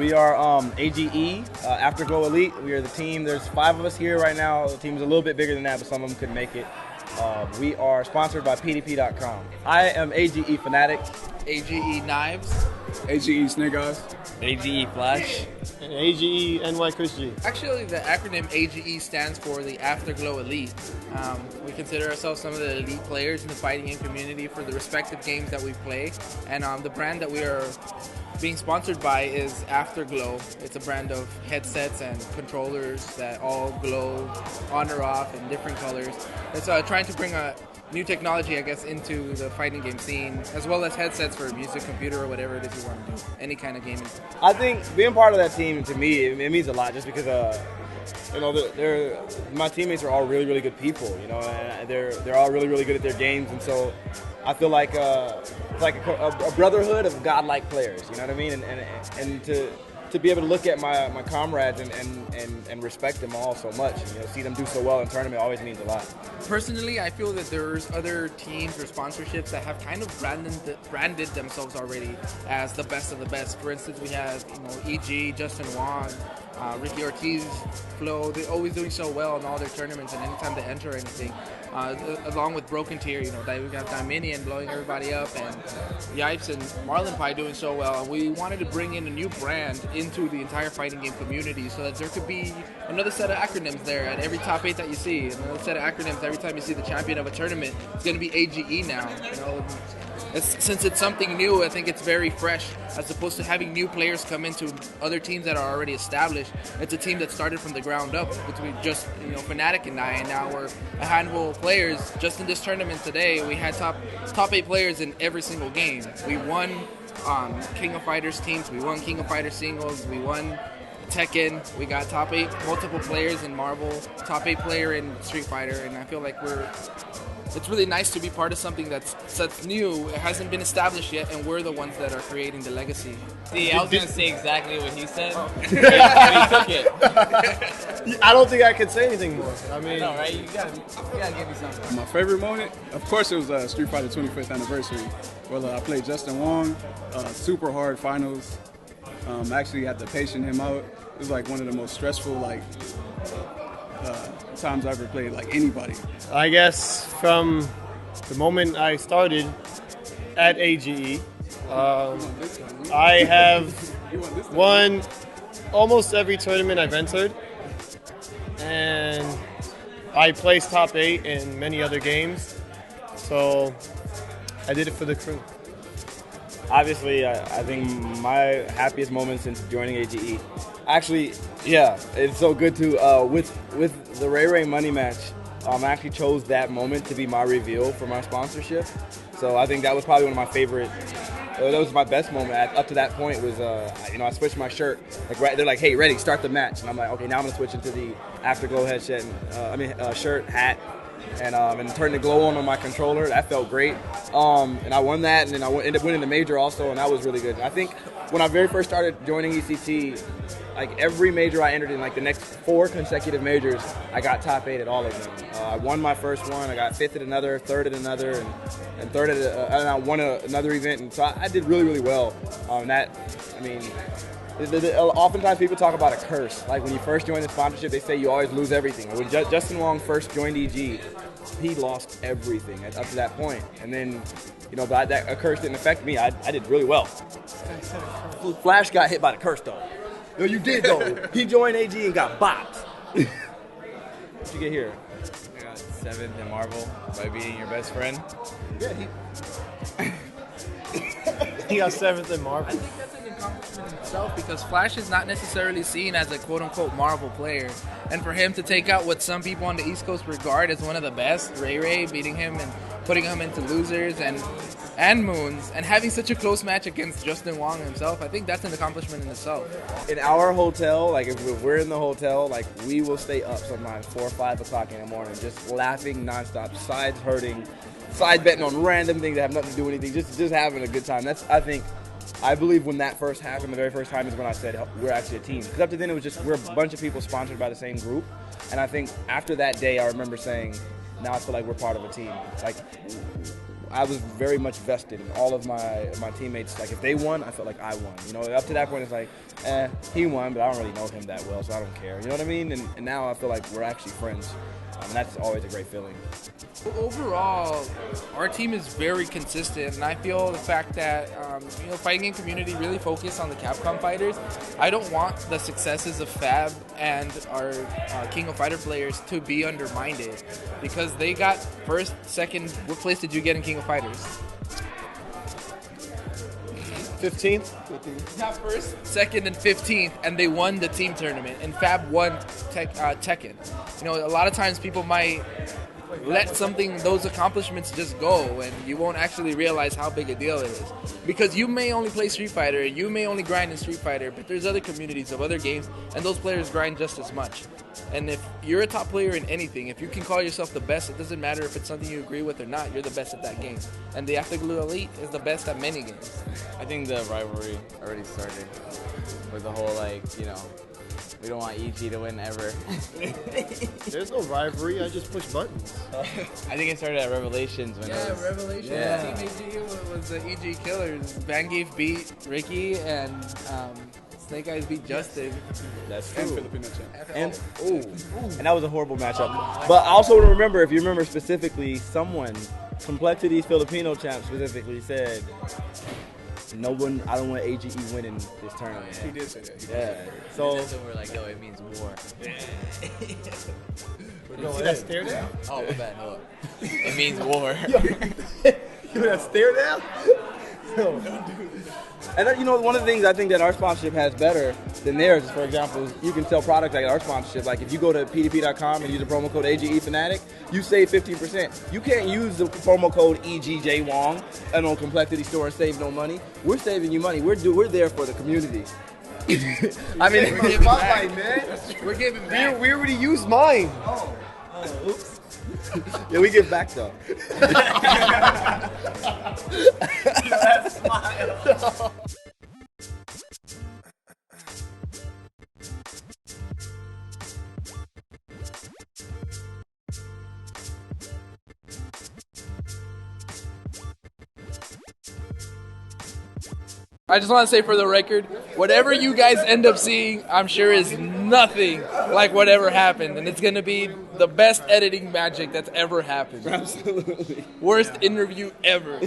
We are AGE, Afterglow Elite. We are the team. There's 5 of us here right now. The team's a little bit bigger than that, but some of them couldn't make it. We are sponsored by PDP.com. I am AGE Fanatic. AGE Knives. AGE Snake Eyes. AGE Flash. And AGE NY Christie. Actually, the acronym AGE stands for the Afterglow Elite. We consider ourselves some of the elite players in the fighting game community for the respective games that we play. And the brand that we are being sponsored by is Afterglow. It's a brand of headsets and controllers that all glow on or off in different colors. It's trying to bring a new technology, I guess, into the fighting game scene, as well as headsets for music, computer, or whatever it is you want to do. Any kind of gaming. I think being part of that team, to me, it means a lot just because, my teammates are all really, really good people, and they're all really, really good at their games. And so I feel like it's like a brotherhood of godlike players, you know what I mean? And to be able to look at my comrades and respect them all so much, see them do so well in tournament always means a lot. Personally, I feel that there's other teams or sponsorships that have kind of branded themselves already as the best of the best. For instance, we have EG, Justin Wong, Ricky Ortiz, Flo. They're always doing so well in all their tournaments and anytime they enter anything. Along with Broken Tier, we got Dominion blowing everybody up, and Yipes and Marlin Pie doing so well. And we wanted to bring in a new brand into the entire fighting game community so that there could be another set of acronyms there at every top 8 that you see. Another set of acronyms every time you see the champion of a tournament. It's going to be AGE now. Since it's something new, I think it's very fresh, as opposed to having new players come into other teams that are already established. It's a team that started from the ground up between just Fnatic and I, and now we're a handful of players. Just in this tournament today, we had top 8 players in every single game. We won King of Fighters teams, we won King of Fighters singles, we won Tekken, we got top 8 multiple players in Marvel, top 8 player in Street Fighter, and I feel like it's really nice to be part of something that's new. It hasn't been established yet, and we're the ones that are creating the legacy. See, I was going to say exactly what he said. But he took it. I don't think I could say anything more. I mean, no, right? You gotta give me something. My favorite moment, of course, it was Street Fighter 25th anniversary. Well, I played Justin Wong, super hard finals. Actually had to patient him out. It was like one of the most stressful times I ever played anybody. I guess from the moment I started at AGE, I have won almost every tournament I've entered, and I placed top 8 in many other games, so I did it for the crew. Obviously, I think my happiest moment since joining AGE, actually, yeah, it's so good to, with the Ray Money match, I actually chose that moment to be my reveal for my sponsorship. So I think that was probably one of my favorite, that was my best moment up to that point was, I switched my shirt. They're like, hey, ready, start the match. And I'm like, okay, now I'm going to switch into the Afterglow headset, shirt, hat, and turn the glow on my controller. That felt great. And I won that, and then I ended up winning the major also, and that was really good. I think when I very first started joining ECT, every major I entered in, the next 4 consecutive majors, I got top 8 at all of them. I won my first one, I got 5th at another, 3rd at another, and 3rd at and I won another event, and so I did really, really well. Oftentimes people talk about a curse. When you first join the sponsorship, they say you always lose everything. When Justin Wong first joined EG, he lost everything up to that point. And then, but that curse didn't affect me. I did really well. Flash got hit by the curse, though. No, you did, though. He joined AG and got bopped. What'd you get here? I got 7th in Marvel by beating your best friend. Yeah, He got 7th in Marvel. I think that's an accomplishment in itself, because Flash is not necessarily seen as a quote-unquote Marvel player. And for him to take out what some people on the East Coast regard as one of the best, Ray beating him and putting him into losers and moons, and having such a close match against Justin Wong himself, I think that's an accomplishment in itself. In our hotel, if we're in the hotel, we will stay up sometimes 4 or 5 o'clock in the morning, just laughing nonstop, sides hurting, side betting on random things that have nothing to do with anything, just having a good time. I believe when that first happened, the very first time is when I said we're actually a team. Because up to then it was just we're a bunch of people sponsored by the same group, and I think after that day I remember saying, now I feel like we're part of a team. I was very much vested in all of my teammates. Like if they won, I felt like I won. You know, up to that point, it's like, he won, but I don't really know him that well, so I don't care. You know what I mean? And now I feel like we're actually friends. And that's always a great feeling. Overall, our team is very consistent, and I feel the fact that fighting game community really focused on the Capcom fighters. I don't want the successes of Fab and our King of Fighter players to be undermined because they got first, second. What place did you get in King of Fighters? 15th. Got first, second, and 15th, and they won the team tournament. And Fab won Tekken. You know, a lot of times people might let those accomplishments just go, and you won't actually realize how big a deal it is. Because you may only play Street Fighter, you may only grind in Street Fighter, but there's other communities of other games, and those players grind just as much. And if you're a top player in anything, if you can call yourself the best, it doesn't matter if it's something you agree with or not, you're the best at that game. And the Afterglow Elite is the best at many games. I think the rivalry already started with the whole, we don't want EG to win ever. There's no rivalry. I just push buttons. I think it started at Revelations. Revelations. Yeah. Team EG was the EG killers. Vangeef beat Ricky, and Snake Eyes beat Justin. That's And true. Filipino champ. And and that was a horrible matchup. But I also remember, if you remember specifically, someone, Complexity's Filipino champ specifically said, "No one, I don't want AGE winning this tournament." He did say that. Yeah. So That's when we're like, yo, it means war. See that stare down? Oh, my bad. Hold up. It means war. That stare down? And then, one of the things I think that our sponsorship has better than theirs is, for example, you can sell products like our sponsorship. Like if you go to pdp.com and use the promo code AGEFanatic, you save 15%. You can't use the promo code EGJ Wong and on Complexity Store and save no money. We're saving you money. We're there for the community. I mean, We're giving Spotlight, back. man. We're giving back. We already used mine. oops. Yeah, we give back though. I just want to say for the record, whatever you guys end up seeing, I'm sure is nothing like whatever happened. And it's going to be the best editing magic that's ever happened. Absolutely. Worst interview ever.